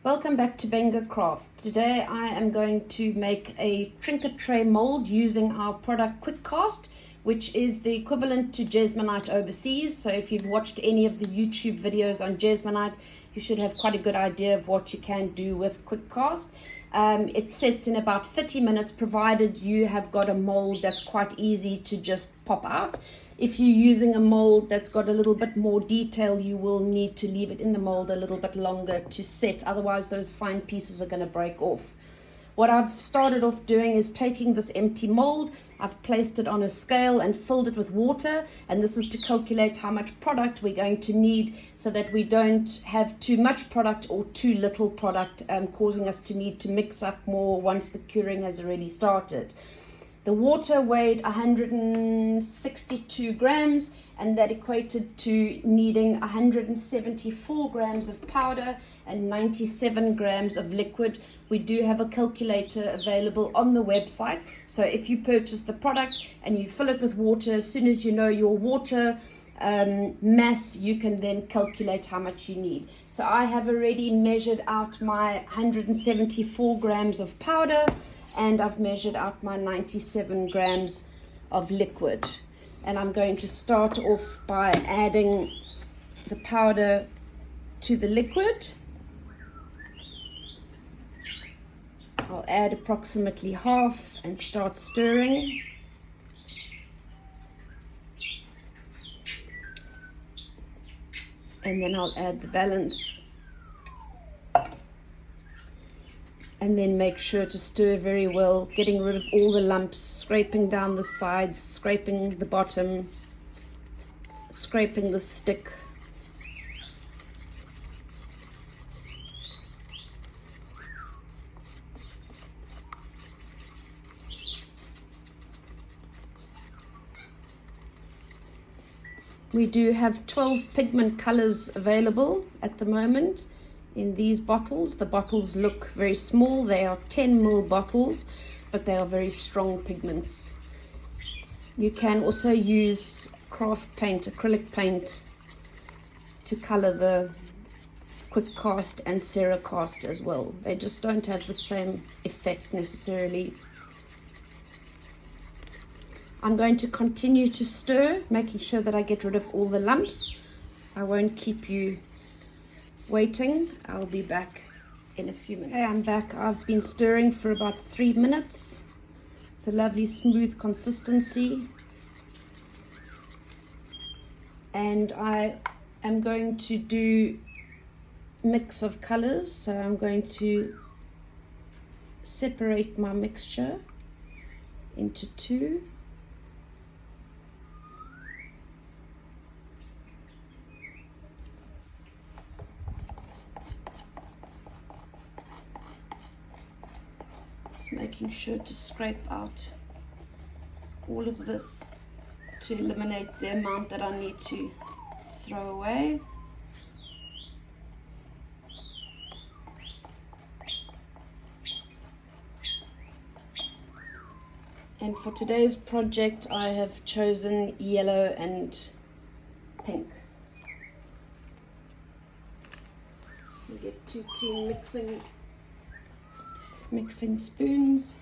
Welcome back to Benga Craft. Today I am going to make a trinket tray mold using our product QuickCast, which is the equivalent to Jesmonite overseas. So if you've watched any of the YouTube videos on Jesmonite, you should have quite a good idea of what you can do with QuickCast. It sets in about 30 minutes, provided you have got a mold that's quite easy to just pop out. If you're using a mold that's got a little bit more detail, you will need to leave it in the mold a little bit longer to set. Otherwise, those fine pieces are going to break off. What I've started off doing is taking this empty mold, I've placed it on a scale and filled it with water, and this is to calculate how much product we're going to need so that we don't have too much product or too little product, causing us to need to mix up more once the curing has already started. The water weighed 162 grams, and that equated to needing 174 grams of powder and 97 grams of liquid. We do have a calculator available on the website, so if you purchase the product and you fill it with water, as soon as you know your water mass, you can then calculate how much you need. So I have already measured out my 174 grams of powder, and I've measured out my 97 grams of liquid. And I'm going to start off by adding the powder to the liquid. I'll add approximately half and start stirring. And then I'll add the balance. And then make sure to stir very well, getting rid of all the lumps, scraping down the sides, scraping the bottom, scraping the stick. We do have 12 pigment colors available at the moment in these bottles. The bottles look very small. They are 10 ml bottles, but they are very strong pigments. You can also use craft paint, acrylic paint, to color the QuickCast and Ceracast as well. They just don't have the same effect necessarily. I'm going to continue to stir, making sure that I get rid of all the lumps. I won't keep you waiting. I'll be back in a few minutes. Okay, I'm back. I've been stirring for about 3 minutes. It's a lovely smooth consistency. And I am going to do mix of colors. So I'm going to separate my mixture into two. Making sure to scrape out all of this to eliminate the amount that I need to throw away. And for today's project, I have chosen yellow and pink. We get 2 clean mixing spoons.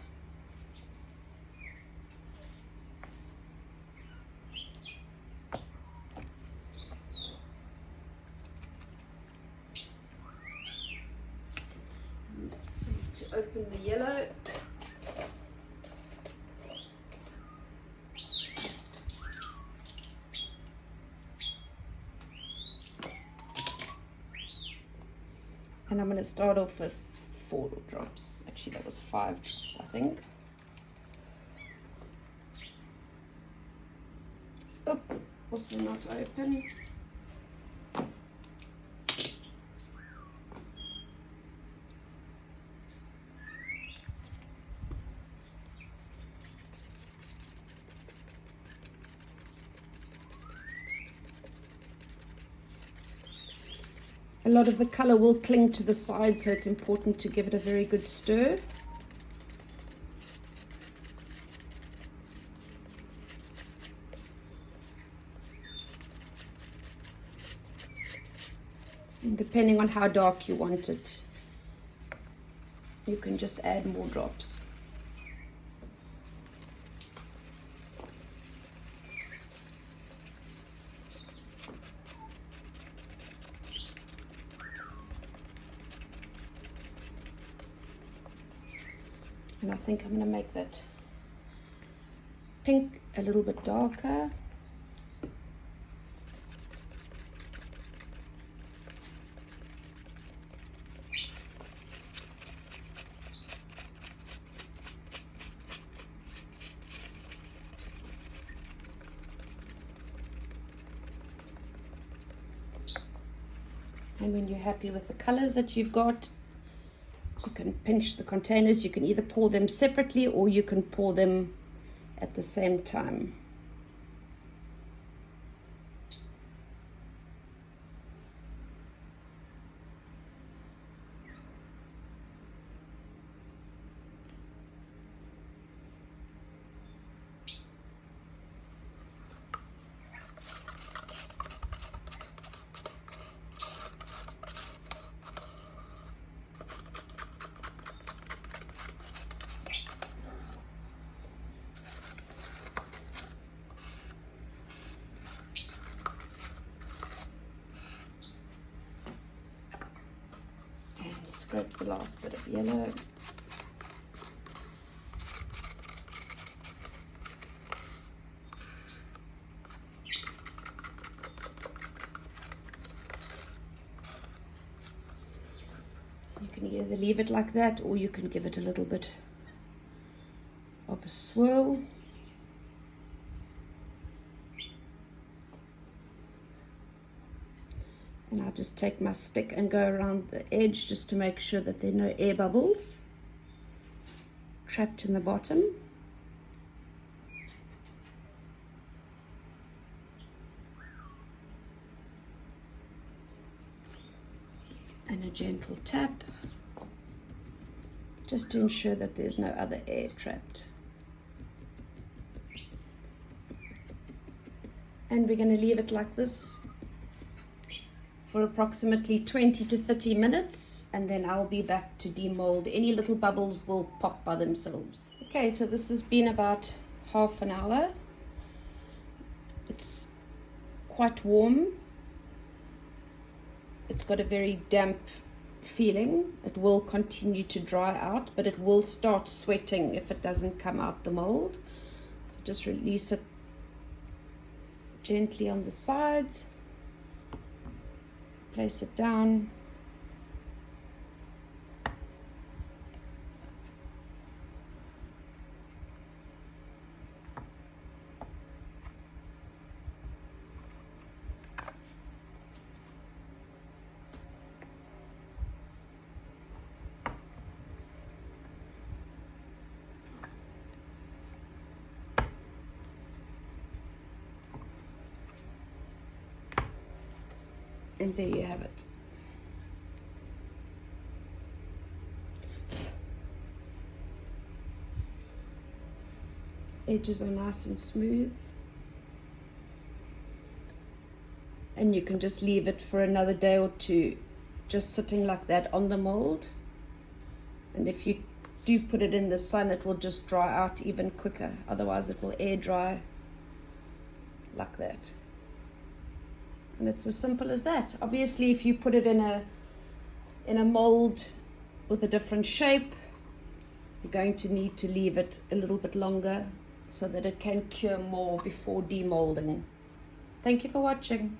And to open the yellow. And I'm going to start off with 4 drops. Actually, that was 5 drops, I think. Oh, also not open. A lot of the color will cling to the side, so it's important to give it a very good stir. And depending on how dark you want it. you can just add more drops. And I think I'm going to make that pink a little bit darker. And when you're happy with the colors that you've got, you can pinch the containers. You can either pour them separately or you can pour them at the same time. Scrape the last bit of yellow. You can either leave it like that or you can give it a little bit of a swirl. And I'll just take my stick and go around the edge just to make sure that there are no air bubbles trapped in the bottom. And a gentle tap just to ensure that there's no other air trapped. And we're going to leave it like this for approximately 20 to 30 minutes, and then I'll be back to demold. Any little bubbles will pop by themselves. Okay, so this has been about half an hour. It's quite warm. It's got a very damp feeling. It will continue to dry out, but it will start sweating if it doesn't come out the mold. So just release it gently on the sides. Place it down. And there you have it. Edges are nice and smooth. And you can just leave it for another day or two, just sitting like that on the mold. And if you do put it in the sun, it will just dry out even quicker. Otherwise it will air dry like that. And it's as simple as that. Obviously, if you put it in a mold with a different shape, you're going to need to leave it a little bit longer so that it can cure more before demolding. Thank you for watching.